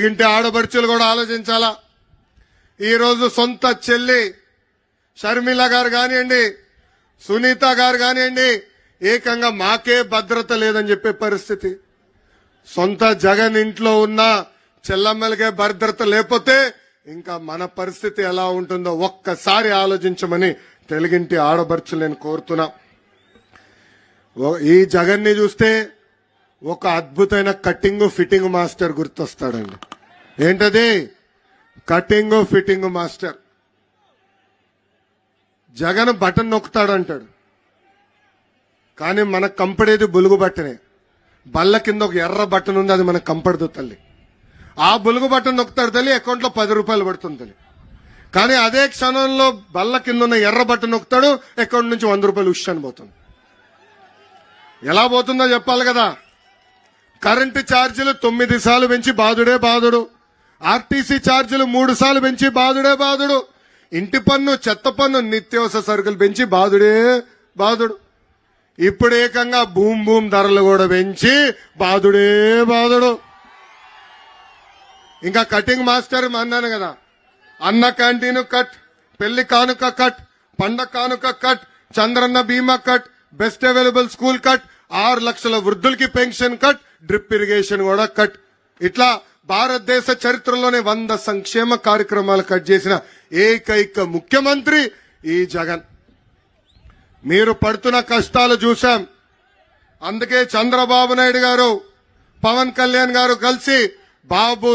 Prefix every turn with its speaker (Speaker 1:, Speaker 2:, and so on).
Speaker 1: ఇంటి ఆడబడుచులు కూడా ఆలోచించాలా. ఈరోజు సొంత చెల్లి షర్మిల గారు కానివ్వండి, సునీత గారు కానివ్వండి, ఏకంగా మాకే భద్రత లేదని చెప్పే పరిస్థితి. సొంత జగన్ ఇంట్లో ఉన్న చెల్లమ్మలకే భద్రత లేకపోతే ఇంకా మన పరిస్థితి ఎలా ఉంటుందో ఒక్కసారి ఆలోచించమని తెలుగింటి ఆడబడుచులు నేను కోరుతున్నా. ఈ జగన్ ని చూస్తే ఒక అద్భుతమైన కటింగ్ ఫిట్టింగ్ మాస్టర్ గుర్తొస్తాడండి. ఏంటది? Cutting fitting master. Jagan button నొక్కుతాడంటాడు, కానీ మనకు కంపడేది బులుగు బట్టనే. బల్ల కింద ఒక ఎర్ర బటన్ ఉంది, అది మనకు కంపడదు తల్లి. ఆ బులుగు బటన్ నొక్కుతాడు తల్లి, అకౌంట్లో 10 రూపాయలు పడుతుంది తల్లి. కానీ అదే క్షణంలో బల్ల కింద ఉన్న ఎర్ర బటన్ నొక్కుతాడు, అకౌంట్ నుంచి 100 రూపాయలు ఉష్షని పోతుంది. ఎలా పోతుందో చెప్పాలి కదా. కరెంటు ఛార్జీలు 9 సార్లు పెంచి బాధుడే బాధుడు. ఆర్టీసీ ఛార్జీలు 3 సార్లు పెంచి బాధుడే బాధుడు. ఇంటి పన్ను, చెత్త పన్ను, నిత్యావసర సరుకులు పెంచి బాధుడే బాధుడు. ఇప్పుడు ఏకంగా భూమ్ ధరలు కూడా పెంచి బాధుడే బాధుడు. ఇంకా కటింగ్ మాస్టర్ అన్నాను కదా, అన్న క్యాంటీన్ కట్, పెళ్లి కానుక కట్, పండగ కానుక కట్, చంద్రన్న బీమా cut, best available school cut, 6 లక్షల వృద్ధులకి పెన్షన్ కట్, డ్రిప్ ఇరిగేషన్ కూడా కట్. ఇట్లా భారతదేశ చరిత్రలోనే 100 సంక్షేమ కార్యక్రమాలు కట్ చేసిన ఏకైక ముఖ్యమంత్రి ఈ జగన్. మీరు పడుతున్న కష్టాలు చూశాం. అందుకే చంద్రబాబు నాయుడు గారు, పవన్ కళ్యాణ్ గారు కలిసి బాబు